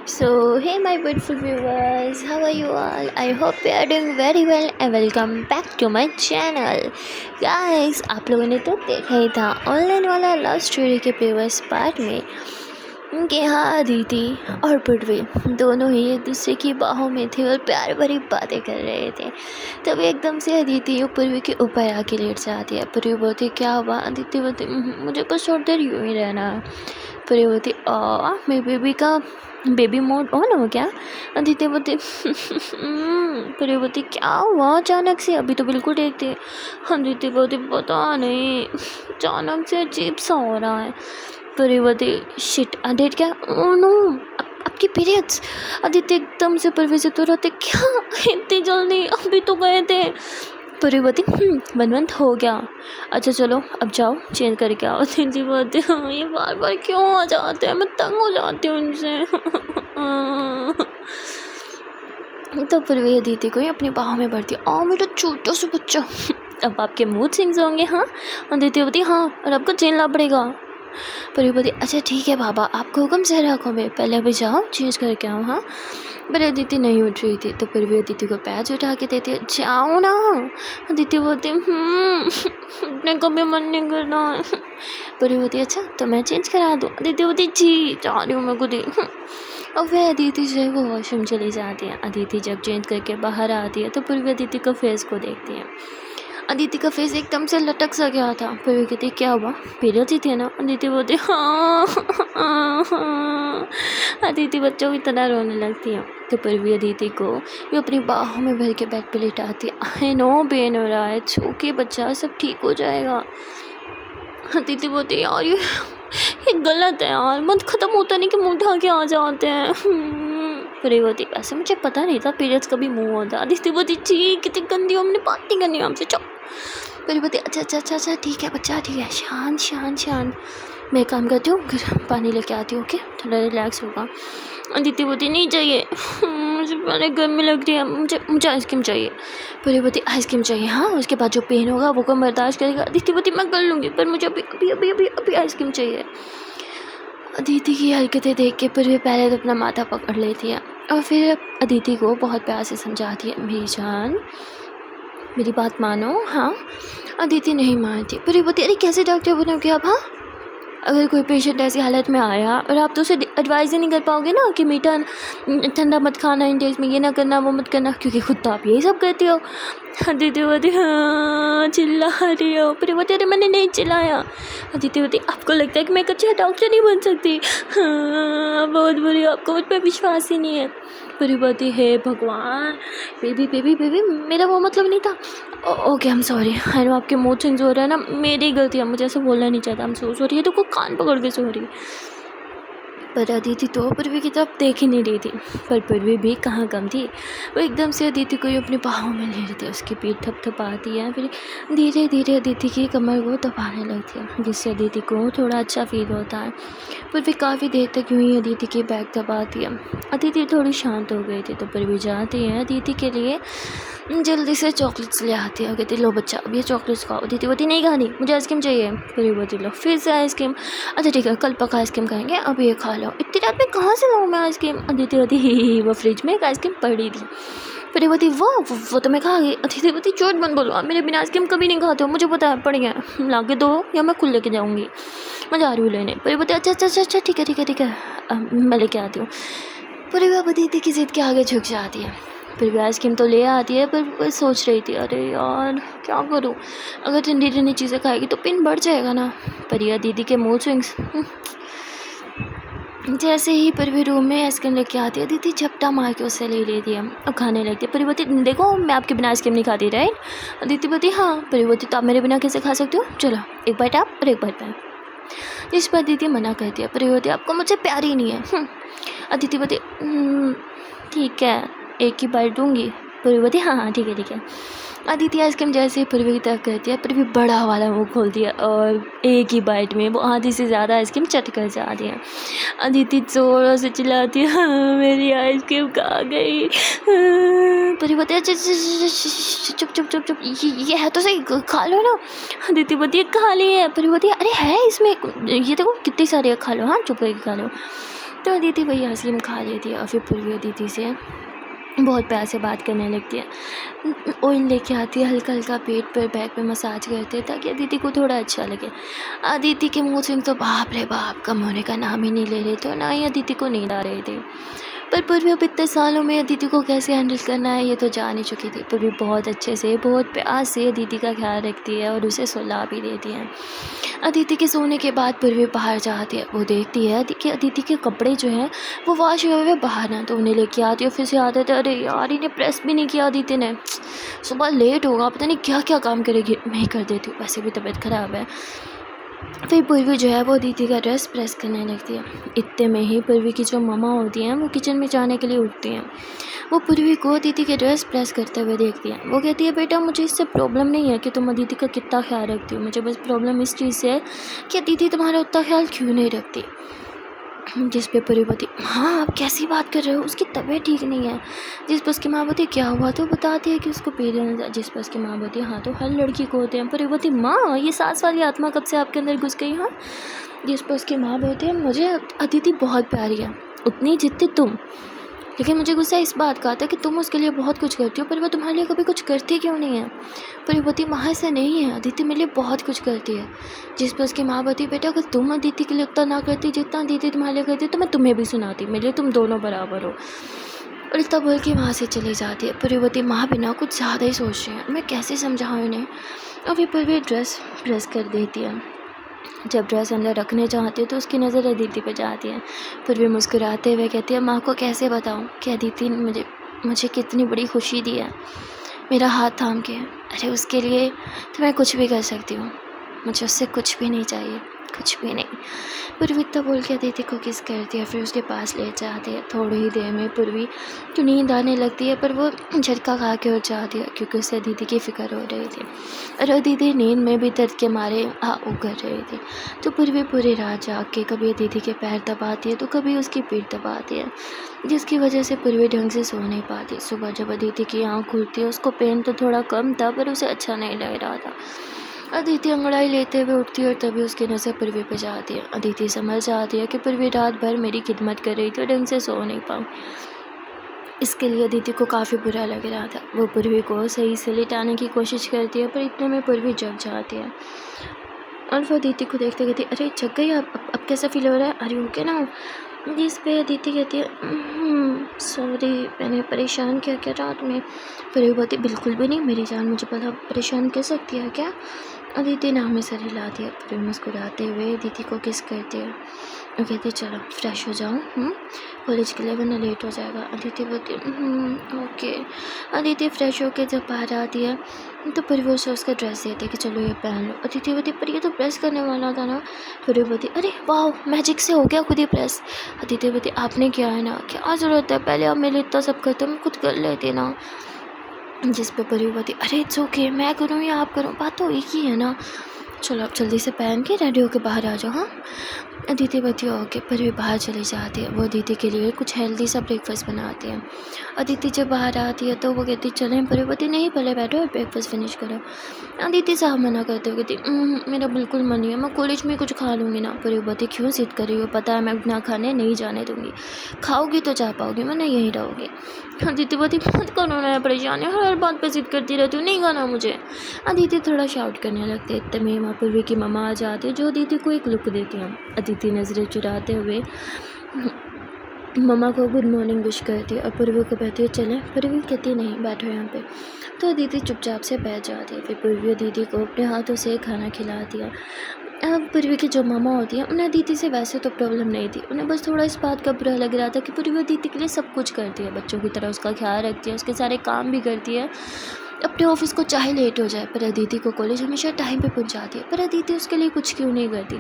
So, hey, my beautiful viewers, how are you all? I hope you are doing very well and welcome back to my channel. Guys, आप लोगों ने तो देखा ही था online वाला love story के previous part में कि हाँ, अदिति और पृथ्वी दोनों ही एक दूसरे की बाहों में थे और प्यार भरी बातें कर रहे थे। तभी एकदम से अदिति पृथ्वी के ऊपर आके लेट जाती है। पृथ्वी बोलती, क्या हुआ? अदिति बोलती, मुझे बस थोड़ी देर यूँ ही रहना है। पृथ्वी बोलती, मेरी बेबी का बेबी मोड ऑन हो गया? अदिति बोलती, पृथ्वी बोलती, क्या हुआ अचानक से? अभी तो बिल्कुल ठीक थी। अदिति बोलती, पता नहीं, अचानक से अजीब सा हो रहा है। पृथ्वी बोलती, शिट, डेट क्या? ओह नो, आपकी पीरियड्स? अदिति एकदम से पृथ्वी से तुरंत, क्या इतनी जल्दी? अभी तो गए थे। पृथ्वी बोलती, 1 मंथ हो गया। अच्छा चलो अब जाओ चेंज करके आओ। अदिति बोलती, हाँ ये बार बार क्यों आ जाते हैं, मैं तंग हो जाती हूँ इनसे। तो पृथ्वी अदिति को ही अपनी बाहों में भरती है। मेरा छोटा सा बच्चा, अब आपके मूड स्विंग्स होंगे। हाँ, अदिति बोलती, हाँ और आपको चेंजना पड़ेगा। पृथ्वी बोलती, अच्छा ठीक है बाबा, आपको हुक्म से रखो, मैं पहले अभी जाओ चेंज करके आओ। हाँ, पर अदिति नहीं उठ रही थी तो पृथ्वी अदिति को पैच उठा के देती है, जाओ ना। अदिति बोलती, अपने कभी मन नहीं करना। पृथ्वी बोलती, अच्छा तो मैं चेंज करा दूँ? अदिति बोलती, जी जा रही हूँ मैं खुद ही। और वह अदिति जो है वो वॉशरूम चली जाती है। अदिति जब चेंज करके बाहर आती है तो पृथ्वी अदिति को फेस को देखती है। अदिति का फेस एकदम से लटक सा गया था। पृथ्वी कहती, क्या हुआ? पीरियड्स ही थे ना? अदिति बोलती, हाँ। अदिति बच्चों की तरह रोने लगती है। तो पृथ्वी अदिति को वो अपनी बाहों में भर के बेड पे लिटाती है। आई नो पेन हो रहा है, छूके बच्चा, सब ठीक हो जाएगा। अदिति बोलती, यार ये गलत है यार, मत ख़त्म होता नहीं कि मुँह ढा के आ जाते हैं। पृथ्वी बोलती, ऐसे मुझे पता नहीं था पीरियड्स कभी मुँह होता। अदिति बोलती, छी कितनी गंदी हो, हमने बात नहीं करनी हमसे, चुप। पृथ्वी बोलती, अच्छा ठीक है बच्चा, ठीक है, शांत। मैं काम करती हूँ, गर्म पानी लेके आती हूँ, ओके, थोड़ा रिलैक्स होगा। अदिति बोलती, नहीं चाहिए, मुझे बड़े गर्मी लग रही है, मुझे आइसक्रीम चाहिए। पृथ्वी बोलती, आइसक्रीम चाहिए? हाँ, उसके बाद जो पेन होगा वो कौन बर्दाश्त करेगा? अदिति बोलती, मैं कर लूँगी, पर मुझे अभी आइसक्रीम चाहिए। अदिति की हरकतें देख के पृथ्वी पहले तो अपना माथा पकड़ लेती है और फिर अदिति को बहुत प्यार से समझाती है, मेरी जान मेरी बात मानो। हाँ, अदिति नहीं मानती। पृथ्वी बोलती, अरे कैसे डॉक्टर बनोगे आप? हाँ, अगर कोई पेशेंट ऐसी हालत में आया और आप तो उसे एडवाइस ही नहीं कर पाओगे ना कि मीठा ठंडा मत खाना, इंटेक्स में ये ना करना वो मत करना, क्योंकि खुद तो आप यही सब करती हो। अदिति बोलती, हाँ चिल्ला रही हो। फिर बोलती, अरे मैंने नहीं चिल्लाया। अदिति बोलती, आपको लगता है कि मैं एक अच्छा डॉक्टर नहीं बन सकती? हाँ बहुत बुरी, आपको मुझ पर विश्वास ही नहीं है। फिर बोलती, हे भगवान, बेबी मेरा वो मतलब नहीं था। Okay, I am sorry, I know आपके मूड स्विंग्स हो रहा है ना, मेरी गलती है, मुझे ऐसा बोलना नहीं चाहता, आई एम सो सॉरी। ये तो को कान पकड़ के सॉरी। पर अदिति तो पृथ्वी की तरफ देख ही नहीं रही थी, पर पृथ्वी भी कहाँ कम थी। वो एकदम से अदिति को ही अपनी बाहों में ले लेती है, उसकी पीठ थपथपाती है, फिर धीरे धीरे अदिति की कमर को दबाने लगती है, जिससे अदिति को थोड़ा अच्छा फील होता है। पृथ्वी काफ़ी देर तक यूँ ही अदिति की बैग दबाती है। अदिति थोड़ी शांत हो गई थी तो पृथ्वी जाती है अदिति के लिए जल्दी से चॉकलेट्स ले आती है। कहती, लो बच्चा अब ये चॉकलेट्स खाओ। अदिति बोलती, नहीं खानी, मुझे आइसक्रीम चाहिए। फिर बोलती, लो फिर से आइसक्रीम? अच्छा ठीक है, कल पक्का आइसक्रीम खाएंगे, अब ये खा लो। इतनी रात में कहाँ से लाऊँ मैं आइसक्रीम? अदिति बोलती, ही वो फ्रिज में एक आइसक्रीम पड़ी थी। फिर बोलती, वो तो मैं खा गई। अदिति बोलती, झूठ मत बोलो, आप मेरे बिना आइसक्रीम कभी नहीं खाते हो, मुझे पता है, पड़ी है, ला के दो या मैं खुद लेके जाऊँगी, मैं जा रही हूँ लेने। फिर बोलती, अच्छा ठीक है, मैं लेके आती हूँ। पूरी बात अदिति की जिद के आगे झुक जाती है। फिर भी आइसक्रीम तो ले आती है, पर वो सोच रही थी, अरे यार क्या करूँ, अगर ठंडी चीज़ें खाएगी तो पिन बढ़ जाएगा ना। पर यह दीदी के मूड स्विंग्स। जैसे ही पृथ्वी रूम में आइसक्रीम लेके आती है, दीदी झपटा मार के उससे ले लेती है और खाने लगती है। पृथ्वी बोलती, देखो मैं आपके बिना आइसक्रीम नहीं खाती, राइट? अदिति बोलती, हाँ। पृथ्वी बोलती, तो आप मेरे बिना कैसे खा सकते हो? चलो एक बाइट आप और एक बाइट मैं। जिस पर अदिति मना करती है। पृथ्वी बोलती, आपको मुझे प्यार ही नहीं है। अदिति बोलती, ठीक है एक ही बाइट दूंगी। पृथ्वी बोलती, हाँ ठीक है। अदिति आइसक्रीम जैसे ही पृथ्वी की तरफ करती है, पृथ्वी बड़ा वाला मुँह खोलती है और एक ही बाइट में वो आधी से ज़्यादा आइसक्रीम चट कर जाती है। अदिति ज़ोरों से चिल्लाती है, हाँ मेरी आइसक्रीम खा गई। पृथ्वी बोलती है, चुप, ये है तो सही, खा लो ना। अदिति बोलती है, खा ली है। पृथ्वी बोलती है, अरे है इसमें, ये देखो कितनी सारी है, खा लो, हाँ चुप करके खा लो। तो अदिति वही आइसक्रीम खा लेती है और फिर पूर्वी अदिति से बहुत प्यार से बात करने लगती है। ऑयल लेके आती है, हल्का हल्का पेट पर बैक पे मसाज करते हैं ताकि अदिति को थोड़ा अच्छा लगे। अदिति के मूड स्विंग तो बाप रे बाप कम होने का नाम ही नहीं ले रहे थे और ना ही अदिति को नींद आ रही थी। पर पूर्वी अब इतने सालों में अदिति को कैसे हैंडल करना है ये तो जान ही चुकी थी। पूर्वी बहुत अच्छे से बहुत प्यार से अदिति का ख्याल रखती है और उसे सुला भी देती है। अदिति के सोने के बाद पूर्वी बाहर जाती है, वो देखती है कि अदिति के कपड़े जो हैं वो वॉश हुए हुए बाहर ना, तो उन्हें लेके आती है। फिर से आते थे, अरे यार इन्हें प्रेस भी नहीं किया अदिति ने, सुबह लेट होगा, पता नहीं क्या क्या काम करेगी, मैं ही कर देती हूँ, वैसे भी तबीयत ख़राब है। फिर पूर्वी जो है वो अदिति का ड्रेस प्रेस करने लगती है। इतने में ही पूर्वी की जो मम्मा होती हैं वो किचन में जाने के लिए उठती हैं। वो पूर्वी को अदिति के ड्रेस प्रेस करते हुए देखती हैं। वो कहती है, बेटा मुझे इससे प्रॉब्लम नहीं है कि तुम अदिति का कितना ख्याल रखती हो, मुझे बस प्रॉब्लम इस चीज़ से है कि अदिति तुम्हारा उतना ख्याल क्यों नहीं रखती। जिस पे पूरी बोती, हाँ आप कैसी बात कर रहे हो, उसकी तबीयत ठीक नहीं है। जिस पर उसकी माँ बोती, क्या हुआ, तो बताती है कि उसको पीरियड्स। जिस पर उसकी माँ बोती, हाँ तो हर लड़की को होते हैं। पूरी बोती, माँ ये सास वाली आत्मा कब से आपके अंदर घुस गई। हाँ। जिस पर उसकी माँ बोती है, मुझे अदिति बहुत प्यारी है, उतनी जितनी तुम, लेकिन मुझे गुस्सा इस बात का आता है कि तुम उसके लिए बहुत कुछ करती हो पर वो तुम्हारे लिए कभी कुछ करती क्यों नहीं है। पर बोती, माँ ऐसा नहीं है, अदिति मेरे लिए बहुत कुछ करती है। जिस पर उसकी माँ बोती, बेटा अगर तुम अदिति के लिए उतना ना करती जितना अदिति तुम्हारे लिए करती तो मैं तुम्हें भी सुनाती, मेरे लिए तुम दोनों बराबर हो। और इतना बोल के वहाँ से चली जाती है। पूर्ववती माँ बिना कुछ ज़्यादा ही सोच रही है, मैं कैसे समझाऊँ इन्हें। और फिर पूर्वी ड्रेस प्रेस कर देती है। जब ड्रेस अंदर रखने चाहती है तो उसकी नज़र अदिति पे जाती है। पूर्वी मुस्कुराते हुए कहती है, माँ को कैसे बताऊँ कि अदिति ने मुझे कितनी बड़ी खुशी दी है, मेरा हाथ थाम के। अरे उसके लिए तो मैं कुछ भी कर सकती हूँ, मुझे उससे कुछ भी नहीं चाहिए, कुछ भी नहीं। पूर्वी इतना बोल के अदिति को किस करती है, फिर उसके पास ले जाती है। थोड़ी ही देर में पूर्वी तो नींद आने लगती है पर वो झटका खा के उठ जाती है क्योंकि उससे अदिति की फ़िक्र हो रही थी और अदिति नींद में भी दर्द के मारे ऊ कर रही थी। तो पूर्वी पूरी रात जाग के कभी अदिति के पैर दबाती है तो कभी उसकी पीठ दबाती है, जिसकी वजह से पूर्वी ढंग से सो नहीं पाती। सुबह जब अदिति की आँख खुलती है उसको पेन तो थोड़ा कम था पर उसे अच्छा नहीं लग रहा था। अदिति अंगड़ाई लेते हुए उठती है और तभी उसकी नज़र पूर्वी पे जाती है। अदिति समझ जाती है कि पूर्वी रात भर मेरी खिदमत कर रही थी और ढंग से सो नहीं पाऊँ। इसके लिए अदिति को काफ़ी बुरा लग रहा था। वो पूर्वी को सही से लिटाने की कोशिश करती है पर इतने में पूर्वी जग जाती है और वो अदिति को देखते कहती है, अरे जग गई, अब कैसा फील हो रहा है, अरे ओके ना। जिस पे अदिति कहती है, सॉरी मैंने परेशान किया क्या रात में। पूर्वी बोलती, बिल्कुल भी नहीं मेरी जान, मुझे पता परेशान कर सकती है क्या। अदिति नाम में सर हिलाती है। पूर्वी मुस्कुराते हुए अदिति को किस करती है और कहती है, चलो फ्रेश हो जाओ कॉलेज के लिए वरना लेट हो जाएगा। अदिति बोलती ओके। अदिति फ्रेश होकर जब बाहर आती है तो पूर्वी उसे उसका ड्रेस देती है कि चलो ये पहन लो। अदिति बोलती, पर ये तो प्रेस करने वाला था ना। पूर्वी बोलती, अरे वाह मैजिक से हो गया खुद ही प्रेस। अदिति बोलती, आपने किया है ना, क्या ज़रूरत है, पहले आप मेरे इतना सब करते मैं खुद कर लेती ना। जिस पे पूर्वी बोलती, अरे इट्स ओके, मैं करूँ या आप करूँ, बात तो एक ही है ना, चलो आप जल्दी से पहन के रेडी होकर बाहर आ जाओ। हाँ। अदिति बोलती ओके। पूर्वी बाहर चली जाती है। वो अदिति के लिए कुछ हेल्दी सा ब्रेकफास्ट बनाती है। अदिति जब बाहर आती है तो वो कहती चलें, पूर्वी बोलती नहीं पहले बैठो और ब्रेकफास्ट फिनिश करो। अदिति साहब मना करते हुए कहती मेरा बिल्कुल मन नहीं है, मैं कॉलेज में कुछ खा लूँगी ना। पूर्वी बोलती क्यों जिद कर रही हो, पता है मैं बिना खाने नहीं जाने दूँगी, खाओगी तो जा पाओगी वरना यहीं रहोगी। अदिति बोलती मत करो ना परेशान है, हर बात पर जिद करती रहती हूँ, नहीं खाना मुझे। अदिति थोड़ा शाउट करने लगती है। तभी वहाँ पूर्वी की मम्मा आ जाती है जो अदिति को एक लुक देती है। अदिति नज़रें चुराते हुए मम्मा को गुड मॉर्निंग विश करती है और पूर्वी को कहती है चलें। पूर्वी कहती नहीं बैठो यहाँ पे। तो अदिति चुपचाप से बैठ जाती है। फिर पूर्वी अदिति को अपने हाथों से खाना खिलाती है। अब पूर्वी की जो मामा होती हैं उन्हें अदिति से वैसे तो प्रॉब्लम नहीं थी, उन्हें बस थोड़ा इस बात का बुरा लग रहा था कि पूर्वी अदिति के लिए सब कुछ करती है, बच्चों की तरह उसका ख्याल रखती है, उसके सारे काम भी करती है, अपने ऑफिस को चाहे लेट हो जाए पर अदिति को कॉलेज हमेशा टाइम पे पहुंचाती है। पर अदिति उसके लिए कुछ क्यों नहीं करती।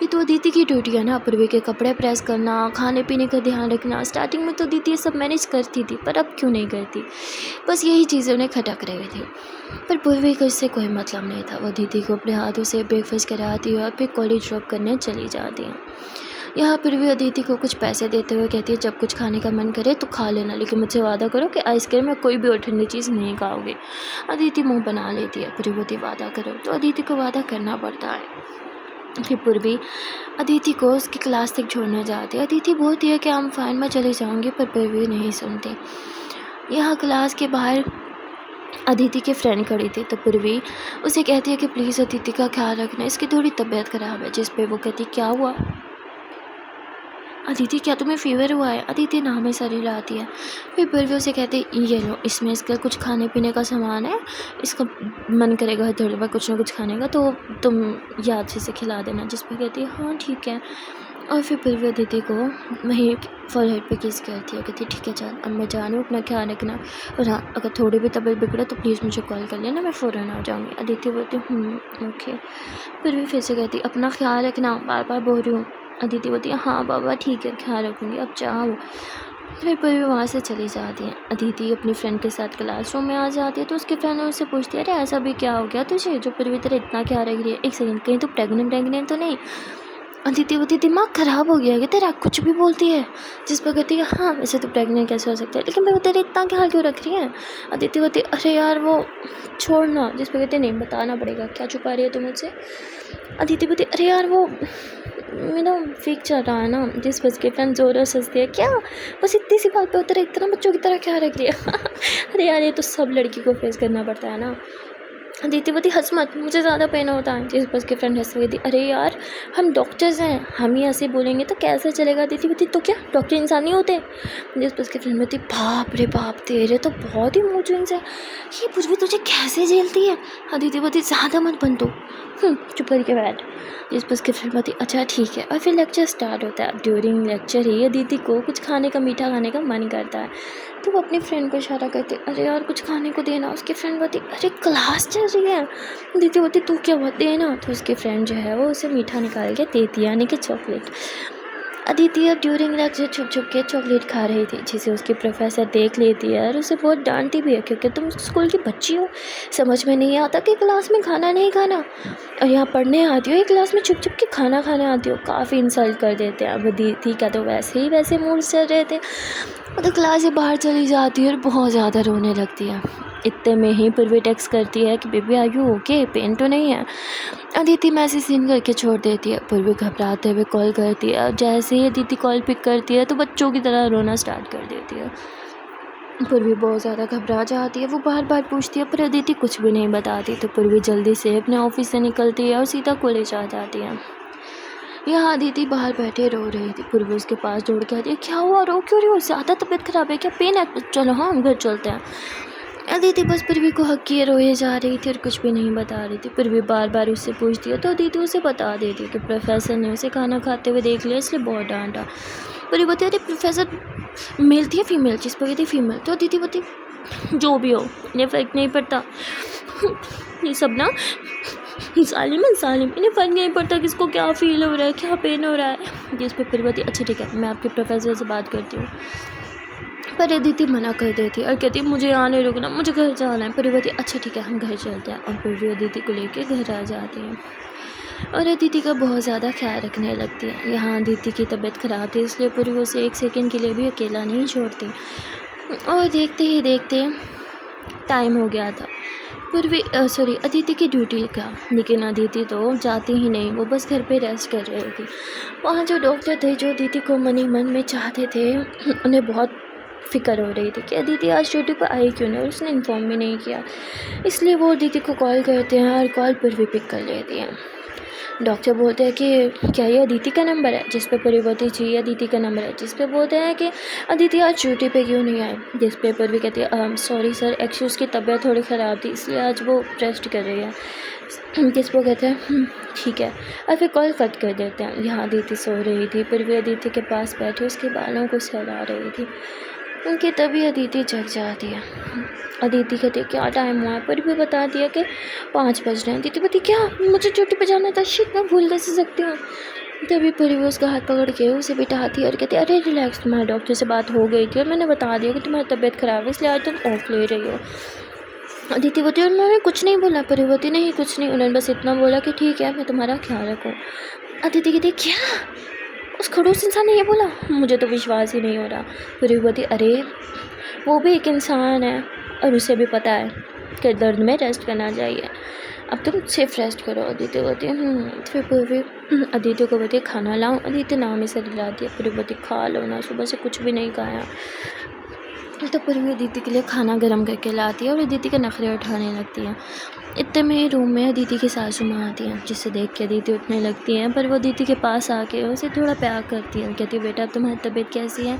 ये तो अदिति की ड्यूटी है ना, पूर्वी के कपड़े प्रेस करना, खाने पीने का ध्यान रखना। स्टार्टिंग में तो अदिति ये सब मैनेज करती थी पर अब क्यों नहीं करती, बस यही चीज़ें उन्हें खटक रही थी। पर पूर्वी को इससे कोई मतलब नहीं था। वो अदिति को अपने हाथों से ब्रेकफास्ट कराती है और फिर कॉलेज ड्रॉप करने चली जाती है। यहाँ पूर्वी अदिति को कुछ पैसे देते हुए कहती है जब कुछ खाने का मन करे तो खा लेना, लेकिन मुझसे वादा करो कि आइसक्रीम या कोई भी और ठंडी चीज़ नहीं खाओगे। अदिति मुंह बना लेती है। पूर्वी वादा करो, तो अदिति को वादा करना पड़ता है। फिर पूर्वी अदिति को उसकी क्लास तक छोड़ने जाती है। अदिति बोलती है कि हम फाइन मैं चली जाऊँगी, पर पूर्वी नहीं सुनती। यहाँ क्लास के बाहर अदिति के फ्रेंड खड़ी थी, तो पूर्वी उसे कहती है कि प्लीज़ अदिति का ख्याल रखना, इसकी थोड़ी तबीयत ख़राब है। जिस पे वो कहती क्या हुआ? अदिति क्या तुम्हें फीवर हुआ है? अदिति नाम में सर हिलाती है। फिर पूर्वी उसे कहती ये लो, इसमें इसका कुछ खाने पीने का सामान है, इसका मन करेगा थोड़ी बार कुछ ना कुछ खाने का तो तुम याद से खिला देना। जिस पे कहती है हाँ ठीक है। और फिर पूर्वी अदिति को वहीं फॉरहेड पे किस करती है, कहती ठीक है चल अब मैं जा रही हूँ, अपना ख्याल रखना, और हाँ अगर थोड़ी भी तबीयत बिगड़े तो प्लीज़ मुझे कॉल कर लेना, मैं फ़ौरन आ जाऊँगी। अदिति बोलती ओके। पूर्वी फिर से कहती अपना ख्याल रखना, बार बार बोल रही हूँ। अदिति बोलती है हाँ बाबा ठीक है ख्याल रखूँगी, अब जाओ। फिर पूर्वी वहाँ से चली जाती है। अदिति अपनी फ्रेंड के साथ क्लासरूम में आ जाती है, तो उसके फ्रेंड उससे पूछती है अरे ऐसा भी क्या हो गया तुझे जो पूर्वी तेरा इतना ख्याल रख रही है? एक सेकंड, कहीं तो प्रेग्नेंट तो नहीं? अदिति बोलती दिमाग ख़राब हो गया कि तेरा कुछ भी बोलती है। जिस पर कहती है हाँ वैसे तो प्रेग्नेंट कैसे हो सकता है, लेकिन मैं तेरे इतना ख्याल क्यों रख रही है? अदिति बोलती अरे यार वो छोड़ना। जिस पर कहती नहीं बताना पड़ेगा, क्या छुपा रही है तुम मुझसे? अदिति बोलती अरे यार वो मेरा वीक चल रहा है ना। जिस पर उसके फ्रेंड जोर से हंसती है क्या बस इतनी सी बात पे उतर इतना बच्चों की तरह क्या रख रही है? अरे यार ये तो सब लड़की को फेस करना पड़ता है ना। अदिति बोलती हंस मत, मुझे ज़्यादा पेन होता है। जिस पर उसके फ्रेंड हंस रही थी अरे यार हम डॉक्टर्स हैं, हम ही ऐसे बोलेंगे तो कैसे चलेगा? अदिति बोलती तो क्या डॉक्टर इंसान नहीं होते? जिस पर उसके फ्रेंड बोलती बाप रे बाप तेरे तो बहुत ही मूड स्विंग्स है, ये पूर्वी तुझे कैसे झेलती है? अदिति बोलती ज़्यादा मत बन तू, चुप करके बैठ। जिस पर उसके फ्रेंड बोलती अच्छा ठीक है। और फिर लेक्चर स्टार्ट होता है। ड्यूरिंग लेक्चर ही अदिति को कुछ खाने का मीठा खाने का मन करता है, तो वो अपनी फ्रेंड को इशारा करती अरे यार कुछ खाने को देना। उसकी फ्रेंड बोलती अरे क्लास चल रही है। अदिति बोलती तू क्या बात देना। तो उसके फ्रेंड जो है वो उसे मीठा निकाल के देती है, यानी कि चॉकलेट। अदिति अब ड्यूरिंग लेक्चर छुप छुप के चॉकलेट खा रही थी, जिसे उसकी प्रोफेसर देख लेती है और उसे बहुत डांटती भी है क्योंकि तुम स्कूल की बच्ची हो, समझ में नहीं आता कि क्लास में खाना नहीं खाना, और यहाँ पढ़ने आती हो, ये क्लास में छुप छुप के खाना खाने आती हो। काफ़ी इंसल्ट कर देते हैं। अब अदिति का तो वैसे मूड चल रहे थे, तो क्लास से बाहर चली जाती है और बहुत ज़्यादा रोने लगती है। इतने में ही पूर्वी टेक्स्ट करती है कि baby are you okay, pain तो नहीं है? अदिति मैसेज सीन करके छोड़ देती है। पूर्वी घबराते हुए कॉल करती है, और जैसे ही अदिति कॉल पिक करती है तो बच्चों की तरह रोना स्टार्ट कर देती है। पूर्वी बहुत ज़्यादा घबरा जाती है, वो बार बार पूछती है पर अदिति कुछ भी नहीं बताती। तो पूर्वी जल्दी से अपने ऑफिस से निकलती है और सीधा कॉलेज आ जाती है। यहाँ अदिति बाहर बैठे रो रही थी। पूर्वी उसके पास दौड़ के आती है क्या हुआ, रो क्यों रही हो? ज़्यादा तबीयत ख़राब है क्या, पेन है? चलो हाँ हम घर चलते हैं। अदिति बस पूर्वी को हक किए रोए जा रही थी और कुछ भी नहीं बता रही थी। पूर्वी बार बार उससे पूछती है तो अदिति उसे बता देती है कि प्रोफेसर ने उसे खाना खाते हुए देख लिया इसलिए बहुत डांटा। पूर्वी बोलती अरे प्रोफेसर मेल थी या फीमेल? जिस पर कहती फीमेल। तो अदिति बोलती जो भी हो इन्हें फ़र्क नहीं पड़ता, ये सब ना सालिम इन्हें फ़र्क नहीं पड़ता किसको क्या फील हो रहा है, क्या पेन हो रहा है। जिस पर पूर्वी बोलती अच्छा ठीक है मैं आपके प्रोफेसर से बात करती हूँ। पर अदिति मना कर देती और कहती मुझे यहाँ नहीं रुकना, मुझे घर जाना है। पर बोलती अच्छा ठीक है हम घर चलते हैं, और फिर भी अदिति को लेके घर आ जाती हैं और अदिति का बहुत ज़्यादा ख्याल रखने लगती है। यहाँ अदिति की तबीयत ख़राब थी इसलिए पूरी उसे एक सेकंड के लिए भी अकेला नहीं छोड़ती, और देखते ही देखते टाइम हो गया था अदिति की ड्यूटी का। लेकिन अदिति तो जाती ही नहीं, वो बस घर पे रेस्ट कर रही थी। वहाँ जो डॉक्टर थे जो अदिति को मन में चाहते थे, उन्हें बहुत फ़िक्र हो रही थी कि अदिति आज ड्यूटी पर आई क्यों नहीं, और उसने इन्फॉर्म भी नहीं किया। इसलिए वो अदिति को कॉल करते हैं और कॉल पर भी पिक कर लेती हैं। डॉक्टर बोलते हैं कि क्या ये अदिति का नंबर है? जिस पे पूर्वी बोलती जी ये अदिति का नंबर है। जिस पे बोलते हैं कि अदिति आज ड्यूटी पे क्यों नहीं आई? जिस पे पूर्वी कहती है सॉरी सर एक्चुअली उसकी तबीयत थोड़ी ख़राब थी इसलिए आज वो रेस्ट कर रही है। जिस पे कहते हैं ठीक है, और फिर कॉल कट कर देते हैं। यहाँ अदिति सो रही थी, पूर्वी अदिति के पास बैठी उसके बालों को सहला रही थी। उनकी तभी अदिति जग जाती है। अदिति कहती है क्या टाइम हुआ है? पर भी बता दिया कि 5 बज रहे हैं। अदिति बोलती क्या मुझे ड्यूटी पे जाना था, शिट मैं भूल कैसे सकती हूँ। तभी पूरी वो उसका हाथ पकड़ के उसे बिठाती है और कहती है अरे रिलैक्स, तुम्हारे डॉक्टर से बात हो गई थी और मैंने बता दिया कि तुम्हारी तबीयत ख़राब है इसलिए आज तुम ऑफ ले रही हो। अदिति बोलती है उन्होंने कुछ नहीं बोला। पूरी बोलती नहीं कुछ नहीं, उन्होंने बस इतना बोला कि ठीक है मैं तुम्हारा ख्याल रखूँ। अदिति कहती क्या उस खड़ूस इंसान ने ये बोला? मुझे तो विश्वास ही नहीं हो रहा। पूरी बोलती अरे वो भी एक इंसान है और उसे भी पता है कि दर्द में रेस्ट करना चाहिए। अब तुम सिर्फ रेस्ट करो। अदिति बोलती है फिर पूर्वी अदिति को बोलती है खाना लाऊं। अदिति नाम ही से दिला दिया। पूर्वी बोलती खा लो ना, सुबह से कुछ भी नहीं खाया। तो पूर्वी अदिति के लिए खाना गर्म करके लाती है और अदिति के नखरे उठाने लगती है। इतने में रूम में अदिति की सासू माँ आती है, जिसे देख के अदिति उठने लगती है, पर वो अदिति के पास आके उसे थोड़ा प्यार करती है। कहती है बेटा अब तुम्हारी तबीयत कैसी है?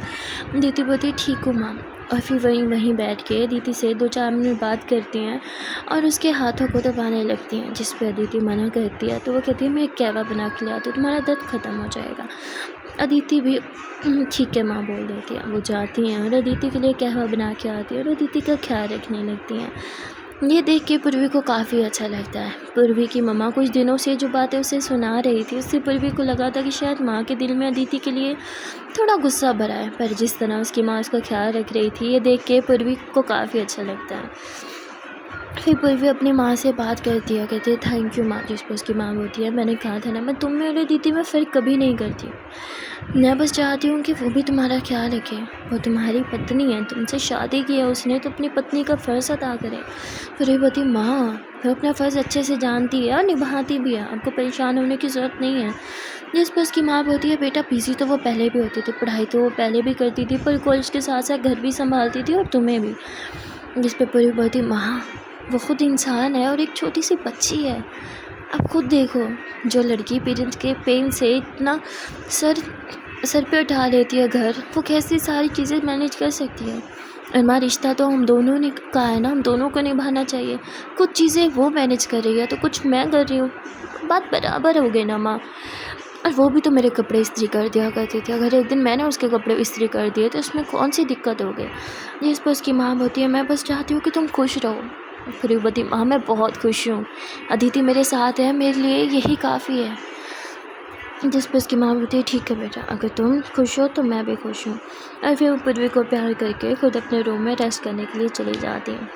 अदिति बोलती है ठीक हूँ माँ। और फिर वहीं बैठ के अदिति से 2-4 मिनट बात करती हैं और उसके हाथों को दबाने लगती हैं, जिस पे अदिति मना करती है। तो वो कहती है मैं एक कहवा बना के लाती हूँ, तुम्हारा दर्द ख़त्म हो जाएगा। अदिति भी ठीक है माँ बोल देती है। वो जाती हैं और अदिति के लिए कहवा बना के आती है और अदिति का ख्याल रखने लगती हैं। ये देख के पूर्वी को काफ़ी अच्छा लगता है। पूर्वी की मम्मा कुछ दिनों से जो बातें उसे सुना रही थी, उससे पूर्वी को लगा था कि शायद माँ के दिल में अदिति के लिए थोड़ा गुस्सा भरा है, पर जिस तरह उसकी माँ उसका ख्याल रख रही थी, ये देख के पूर्वी को काफ़ी अच्छा लगता है। फिर पूर्वी अपनी माँ से बात करती है, कहती है थैंक यू माँ। जिस पर उसकी माँ बोलती है मैंने कहा था ना मैं तुम में और अदिति में फ़र्क कभी नहीं करती। मैं बस चाहती हूँ कि वो भी तुम्हारा ख्याल रखे। वो तुम्हारी पत्नी है, तुमसे शादी की है उसने, तो अपनी पत्नी का फ़र्ज़ अदा करे। फिर ये बोलती माँ वो अपना फ़र्ज़ अच्छे से जानती है और निभाती भी है, आपको परेशान होने की ज़रूरत नहीं है। जिस पर उसकी माँ बोलती है बेटा बिज़ी तो वो पहले भी होती थी, पढ़ाई तो वो पहले भी करती थी, पर कॉलेज के साथ साथ घर भी संभालती थी और तुम्हें भी। जिस पर पूरी बोलती माँ वो खुद इंसान है और एक छोटी सी बच्ची है। अब खुद देखो जो लड़की पेरेंट्स के पेन से इतना सर पे उठा लेती है घर, वो कैसी सारी चीज़ें मैनेज कर सकती है। हमारा रिश्ता तो हम दोनों ने कहा है ना, हम दोनों को निभाना चाहिए। कुछ चीज़ें वो मैनेज कर रही है तो कुछ मैं कर रही हूँ, बात बराबर हो गई ना माँ। और वो भी तो मेरे कपड़े इस्त्री कर दिया करती थी, अगर एक दिन मैंने उसके कपड़े इस्त्री कर दिए तो उसमें कौन सी दिक्कत हो गई। जिस पर उसकी माँ बोलती है मैं बस चाहती हूँ कि तुम खुश रहो। फिर बोलती माँ मैं बहुत खुश हूँ, अदिति मेरे साथ है, मेरे लिए यही काफ़ी है। जिस पर उसकी माँ बोलती है ठीक है बेटा, अगर तुम खुश हो तो मैं भी खुश हूँ। और फिर वो पूर्वी को प्यार करके खुद अपने रूम में रेस्ट करने के लिए चली जाती है।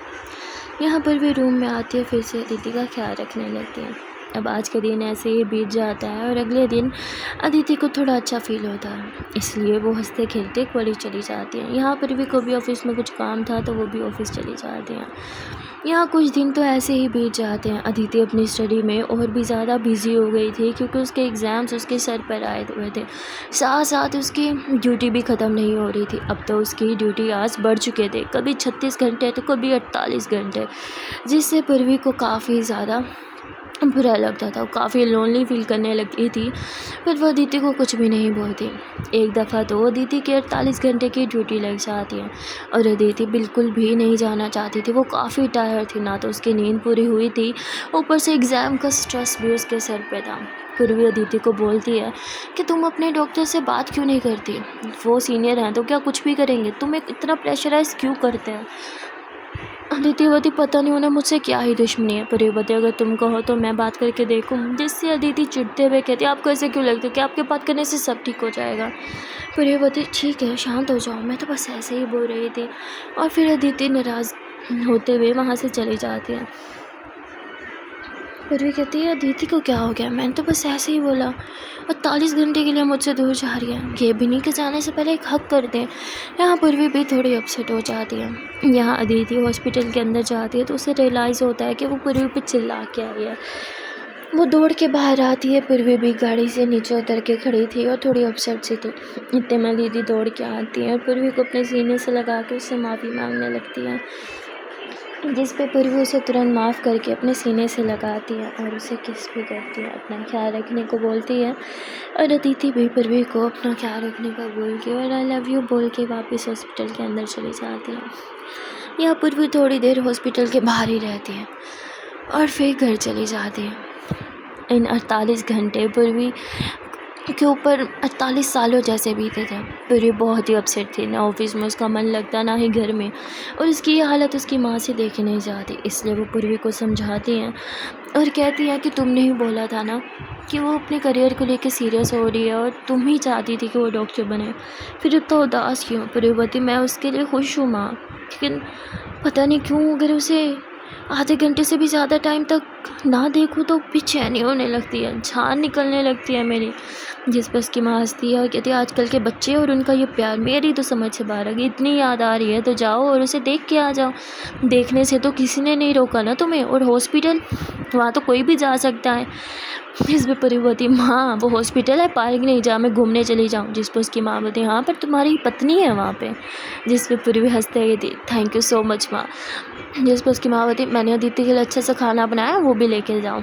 यहाँ पर भी रूम में आती है, फिर से अदिति का ख्याल रखने लगती है। अब आज का दिन ऐसे ही बीत जाता है और अगले दिन अदिति को थोड़ा अच्छा फील होता है, इसलिए वो हंसते खेलते कॉलेज चली जाती है। यहाँ पर भी को भी ऑफिस में कुछ काम था तो वो भी ऑफिस चली जाती हैं। यहाँ कुछ दिन तो ऐसे ही बीत जाते हैं। अदिति अपनी स्टडी में और भी ज़्यादा बिजी हो गई थी, क्योंकि उसके एग्ज़ाम्स उसके सर पर आए हुए थे, साथ साथ उसकी ड्यूटी भी ख़त्म नहीं हो रही थी। अब तो उसकी ड्यूटी आज बढ़ चुके थे, कभी 36 घंटे तो कभी 48 घंटे, जिससे पूर्वी को काफ़ी ज़्यादा बुरा लगता था। वो काफ़ी लोनली फील करने लगी थी, पर वो अदिति को कुछ भी नहीं बोलती। एक दफ़ा तो अदिति की 48 घंटे की ड्यूटी लग जाती है और अदिति बिल्कुल भी नहीं जाना चाहती थी। वो काफ़ी टायर्ड थी, ना तो उसकी नींद पूरी हुई थी, ऊपर से एग्ज़ाम का स्ट्रेस भी उसके सर पे था। पूर्वी अदिति को बोलती है कि तुम अपने डॉक्टर से बात क्यों नहीं करती, वो सीनियर हैं तो क्या कुछ भी करेंगे, तुम इतना प्रेशराइज़ क्यों करते हैं। अदिति बोलती पता नहीं उन्हें मुझसे क्या ही दुश्मनी है। पूर्वी बोलती अगर तुम कहो तो मैं बात करके देखूं, जिससे अदिति चिढ़ते हुए कहती है आपको ऐसे क्यों लगता है कि आपके बात करने से सब ठीक हो जाएगा। पूर्वी बोलती ठीक है शांत हो जाओ, मैं तो बस ऐसे ही बोल रही थी। और फिर अदिति नाराज़ होते हुए वहाँ से चली जाती है। पूर्वी कहती है अदिति को क्या हो गया, मैंने तो बस ऐसे ही बोला, 48 घंटे के लिए मुझसे दूर जा रही है, ये भी नहीं कि जाने से पहले एक हक कर दें। यहाँ पूर्वी भी थोड़ी अपसेट हो जाती है। यहाँ अदिति हॉस्पिटल के अंदर जाती है तो उसे रियलाइज़ होता है कि वो पूर्वी पे चिल्ला के आई है। वो दौड़ के बाहर आती है, पूर्वी भी गाड़ी से नीचे उतर के खड़ी थी और थोड़ी अपसेट सी थी। इतने में दीदी दौड़ के आती है और पूर्वी को अपने सीने से लगा के उससे माफ़ी मांगने लगती है, जिस पे पूर्वी उसे तुरंत माफ़ करके अपने सीने से लगाती है और उसे किस भी करती है, अपना ख्याल रखने को बोलती है। और अदिति भी पूर्वी को अपना ख्याल रखने का बोल के और आई लव यू बोल के वापस हॉस्पिटल के अंदर चली जाती है। यहाँ पूर्वी थोड़ी देर हॉस्पिटल के बाहर ही रहती है और फिर घर चली जाती है। इन 48 घंटे पूर्वी के ऊपर 48 सालों जैसे बीते थे। पूर्वी बहुत ही अपसेट थी, ना ऑफिस में उसका मन लगता ना ही घर में, और उसकी ये हालत उसकी माँ से देखी नहीं जाती। इसलिए वो पूर्वी को समझाती हैं और कहती हैं कि तुमने ही बोला था ना कि वो अपने करियर को लेकर सीरियस हो रही है और तुम ही चाहती थी कि वो डॉक्टर बने, फिर इतना उदास क्यों। पूर्वी बोलती मैं उसके लिए खुश हूँ माँ, लेकिन पता नहीं क्यों अगर उसे आधे घंटे से भी ज़्यादा टाइम तक ना देखूँ तो बेचैनी होने लगती है, जान निकलने लगती है मेरी। जिस पर उसकी माँ हँसती है और कहती है आजकल के बच्चे और उनका ये प्यार मेरी तो समझ से बाहर आ गई। इतनी याद आ रही है तो जाओ और उसे देख के आ जाओ। देखने से तो किसी ने नहीं रोका ना तुम्हें। और हॉस्पिटल, वहाँ तो कोई भी जा सकता है। जिस पे परी बोलती माँ वो हॉस्पिटल है, पार्क नहीं जहाँ मैं घूमने चली जाऊँ। जिस पर उसकी माँ बोलती हाँ पर तुम्हारी पत्नी है वहाँ पे। जिस पे पूरी भी हंसते हुए थी थैंक यू सो मच माँ। जिस पर उसकी माँ बोलती मैंने अदिति के लिए अच्छा सा खाना बनाया, वो भी लेके जाओ।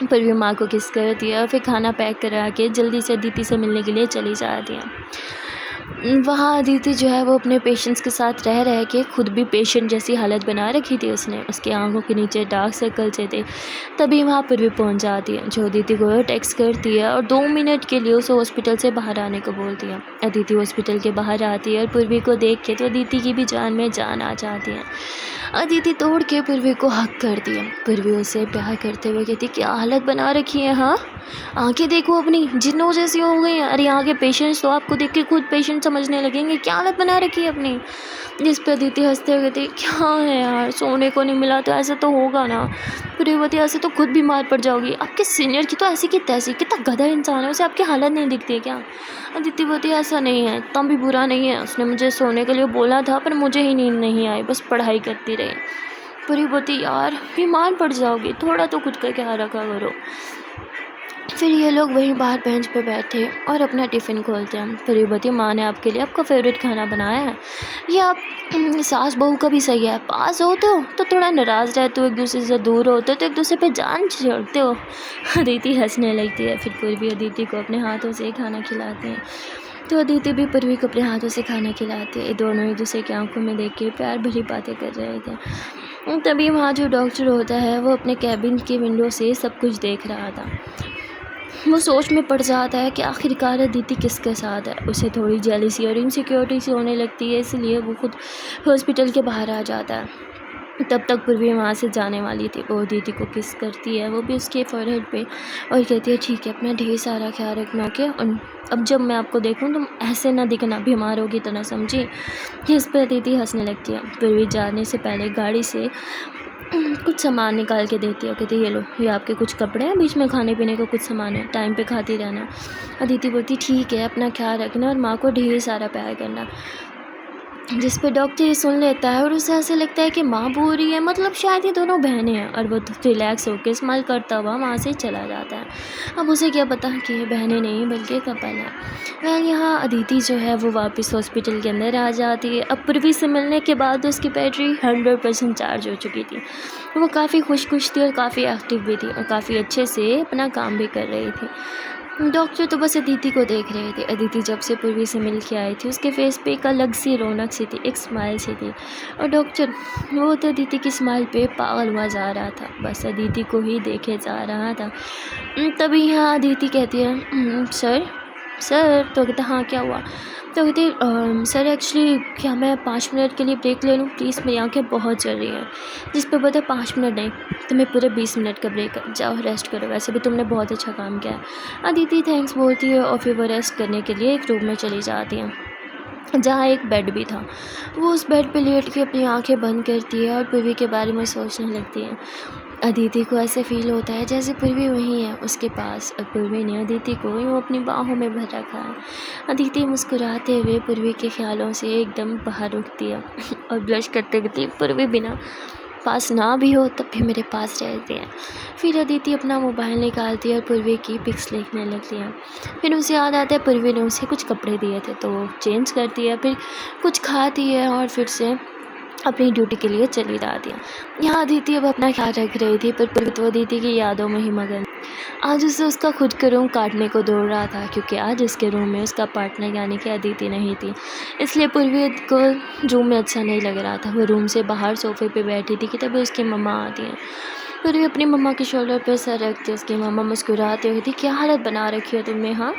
पर भी माँ को किस करती है और फिर खाना पैक करा के जल्दी से अदिति से मिलने के लिए चली जाती है। वहाँ अदिति जो है वो अपने पेशेंट्स के साथ रह रह के खुद भी पेशेंट जैसी हालत बना रखी थी उसने। उसकी आंखों के नीचे डार्क सर्कल से थे। तभी वहाँ पर भी पहुँच जाती है, जो अदिति को टेक्स्ट करती है और 2 मिनट के लिए उसे हॉस्पिटल से बाहर आने को बोलती है। अदिति हॉस्पिटल के बाहर आती है और पूर्वी को देख के तो अदिति की भी जान में जान आ जाती है। अदिति तोड़ के पूर्वी को हक करती है। पूर्वी उसे प्यार करते हुए कहती क्या हालत बना रखी है, हाँ आंखें देखो अपनी जिन्नों जैसी हो गई हैं। अरे यहाँ के पेशेंट्स तो आपको देख के खुद पेशेंट समझने लगेंगे, क्या हालत बना रखी है अपनी। जिस पर अदिति हंसते हुए कहती क्या है यार, सोने को नहीं मिला तो ऐसा तो होगा ना। पूर्वी बोलती ऐसे तो खुद बीमार पड़ जाओगी। आपके सीनियर की तो ऐसी की तैसी, कितना गधा इंसान है, उसे आपकी हालत नहीं दिखती है क्या। अदिति बोलती ऐसा नहीं है, इतना भी बुरा नहीं है। उसने मुझे सोने के लिए बोला था पर मुझे ही नींद नहीं आई, बस पढ़ाई करती रही। पूरी बोलती यार बीमार पड़ जाओगी, थोड़ा तो खुद का ख्याल रखा करो। फिर ये लोग वहीं बाहर बेंच पे बैठे और अपना टिफ़िन खोलते हैं। पूरी बोलती माँ ने आपके लिए आपका फेवरेट खाना बनाया है। ये आप सास बहू का भी सही है, पास होते हो तो थोड़ा नाराज़ रहते हो, एक दूसरे से दूर होते हो तो एक दूसरे पे जान छोड़ते हो। अदिति हंसने लगती है। फिर पूर्वी अदिति को अपने हाथों से खाना खिलाते हैं तो अदिति भी पूर्वी को अपने हाथों से खाना खिलाती है। दोनों एक दूसरे की आंखों में देख के प्यार भरी बातें कर रहे थे। तभी वहाँ जो डॉक्टर होता है वो अपने कैबिन की विंडो से सब कुछ देख रहा था। वो सोच में पड़ जाता है कि आखिरकार अदिति किसके साथ है। उसे थोड़ी जेलसी और इनसिक्योरिटी सी होने लगती है, इसलिए वो खुद हॉस्पिटल के बाहर आ जाता है। तब तक पूर्वी वहाँ से जाने वाली थी। वो अदिति को किस करती है, वो भी उसके फोरहेड पे, और कहती है ठीक है अपना ढेर सारा ख्याल रखना के, और अब जब मैं आपको देखूँ तुम ऐसे ना दिखना बीमार होगी तो ना, समझी। इस पर अदिति हंसने लगती है। पूर्वी जाने से पहले गाड़ी से कुछ सामान निकाल के देती है। कहती है ये लो, ये आपके कुछ कपड़े हैं, बीच में खाने पीने का कुछ सामान है, टाइम पे खाती रहना। अदिति बोलती ठीक है अपना ख्याल रखना और माँ को ढेर सारा प्यार करना। जिस पे डॉक्टर ये सुन लेता है और उसे ऐसे लगता है कि माँ बोल रही है, मतलब शायद ये दोनों बहनें हैं। और वो रिलैक्स होकर स्माइल करता हुआ वहाँ से चला जाता है। अब उसे क्या पता कि ये बहनें नहीं बल्कि कपल है। वह यहाँ अदिति जो है वो वापस हॉस्पिटल के अंदर आ जाती है। अब पूर्वी से मिलने के बाद उसकी बैटरी 100% चार्ज हो चुकी थी। वो काफ़ी खुश थी और काफ़ी एक्टिव भी थी और काफ़ी अच्छे से अपना काम भी कर रही थी। डॉक्टर तो बस अदिति को देख रहे थे। अदिति जब से पूर्वी से मिल के आई थी उसके फेस पे एक अलग सी रौनक सी थी, एक स्माइल सी थी। और डॉक्टर वो तो अदिति की स्माइल पे पागल हुआ जा रहा था, बस अदिति को ही देखे जा रहा था। तभी यहाँ अदिति कहती है सर तो कहता हाँ क्या हुआ। तो कहती सर एक्चुअली क्या मैं 5 मिनट के लिए ब्रेक ले लूँ प्लीज़, मेरी आँखें बहुत चल रही हैं। जिस पर बोलते 5 मिनट नहीं तुम्हें पूरे 20 मिनट का ब्रेक है, जाओ रेस्ट करो, वैसे भी तुमने बहुत अच्छा काम किया है। अदिति थैंक्स बोलती है और फिर वो रेस्ट करने के लिए एक रूम में चली जाती हैं जहाँ एक बेड भी था। वो उस बेड पे लेट के अपनी आंखें बंद करती है और पूर्वी के बारे में सोचने लगती है। अदिति को ऐसे फील होता है जैसे पूर्वी वहीं है उसके पास, और पूर्वी ने अदिति को यूँ अपनी बाहों में भर रखा है। अदिति मुस्कुराते हुए पूर्वी के ख्यालों से एकदम बाहर उठती है और ब्लश करते कहती पूर्वी बिना पास ना भी हो तब भी मेरे पास रहते हैं। फिर अदिति अपना मोबाइल निकालती है और पूर्वी की पिक्स लिखने लगती है। फिर उसे याद आता है पूर्वी ने उसे कुछ कपड़े दिए थे तो वो चेंज करती है, फिर कुछ खाती है और फिर से अपनी ड्यूटी के लिए चली जाती है। यहाँ अदिति अब अपना ख्याल रख रही थी पर पूर्वी तो अदिति की यादों में ही मगन। आज उसे उसका खुद का रूम काटने को दौड़ रहा था क्योंकि आज उसके रूम में उसका पार्टनर यानी कि अदिति नहीं थी, इसलिए पूर्वी को रूम में अच्छा नहीं लग रहा था। वो रूम से बाहर सोफे पे बैठी थी कि तभी उसकी मम्मा आती हैं। पूर्वी अपनी मम्मा के शोल्डर पर सर रखती है। उसकी मम्मा मुस्कुराते हुए थी क्या हालत बना रखी है तुमने। हाँ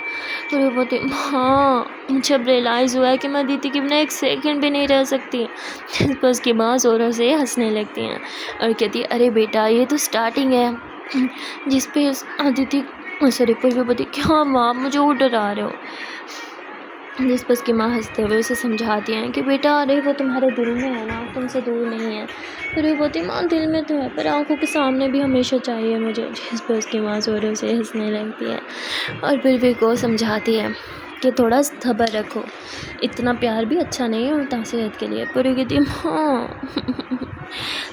पूर्वी बोलती हाँ मुझे अब रियलाइज़ हुआ है कि मैं अदिति के बिना एक सेकंड भी नहीं रह सकती। इस पर उसकी माँ ज़ोरों से हंसने लगती हैं और कहती है अरे बेटा ये तो स्टार्टिंग है। जिस पे अदिति सॉरी पूर्वी बोलती क्या माँ मुझे और डरा रहे हो। जिस पर उसकी माँ हंसते हुए उसे समझाती हैं कि बेटा अरे वो तुम्हारे दिल में है ना, तुमसे दूर नहीं है। फिर वो बोलती माँ दिल में तो है पर आंखों के सामने भी हमेशा चाहिए मुझे। जिस पर उसकी माँ जोरों से हंसने लगती है और फिर भी को समझाती है कि थोड़ा सब्र रखो, इतना प्यार भी अच्छा नहीं होता सेहत के लिए। पर वो कहती है माँ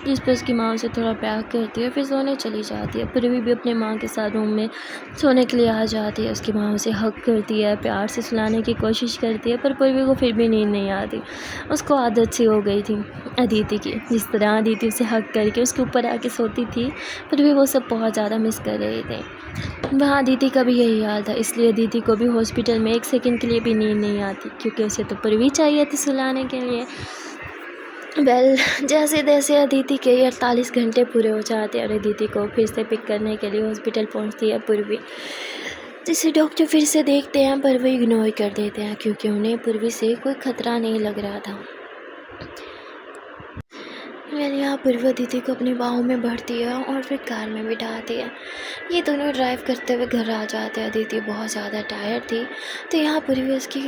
जिस पर उसकी माँ उसे थोड़ा प्यार करती है, फिर सोने चली जाती है। पूर्वी भी अपने माँ के साथ रूम में सोने के लिए आ जाती है। उसकी माँ उसे हक करती है, प्यार से सुलाने की कोशिश करती है, पर पूर्वी को फिर भी नींद नहीं आती। उसको आदत सी हो गई थी अदिति की, जिस तरह अदिति उसे हक करके उसके ऊपर आके सोती थी, पर भी वो सब बहुत ज़्यादा मिस कर रहे थे। वहाँ अदिति का भी यही हाल था, इसलिए अदिति को भी हॉस्पिटल में एक सेकंड के लिए भी नींद नहीं आती, क्योंकि उसे तो पूर्वी चाहिए थी सुलाने के लिए। जैसे तैसे अदिति के 48 घंटे पूरे हो जाते हैं और अदिति को फिर से पिक करने के लिए हॉस्पिटल पहुंचती है पूर्वी, जिसे डॉक्टर फिर से देखते हैं पर वो इग्नोर कर देते हैं क्योंकि उन्हें पूर्वी से कोई खतरा नहीं लग रहा था। मैंने यहाँ पूर्वी अदिति को अपनी बाहों में भरती है और फिर कार में बिठाती है। ये दोनों ड्राइव करते हुए घर आ जाते हैं। अदिति बहुत ज़्यादा टायर्ड थी तो यहाँ पूर्वी उसकी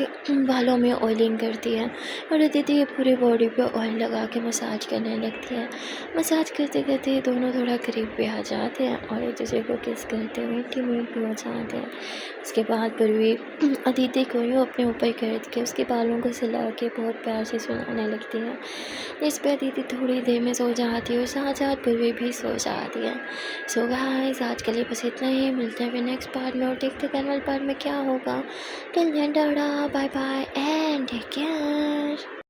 बालों में ऑयलिंग करती है और अदिति पूरी बॉडी पे ऑयल लगा के मसाज करने लगती है। मसाज करते करते दोनों थोड़ा करीब पे आ जाते हैं और एक दूसरे को किस करते हुए इंटीमेट भी हो जाते हैं। उसके बाद पूर्वी अदिति को यूँ अपने ऊपर कर के उसके बालों को सिला के बहुत प्यार से सुलाने लगती है। इस पर अदिति थोड़ी देर में सो जाती है और साथ साथ पूर्वी भी सो जाती है। सो गाइस आज के लिए बस इतना ही, मिलते हैं फिर नेक्स्ट पार्ट में और देखते हैं कल पार्ट में क्या होगा। Till then tata bye bye and take care.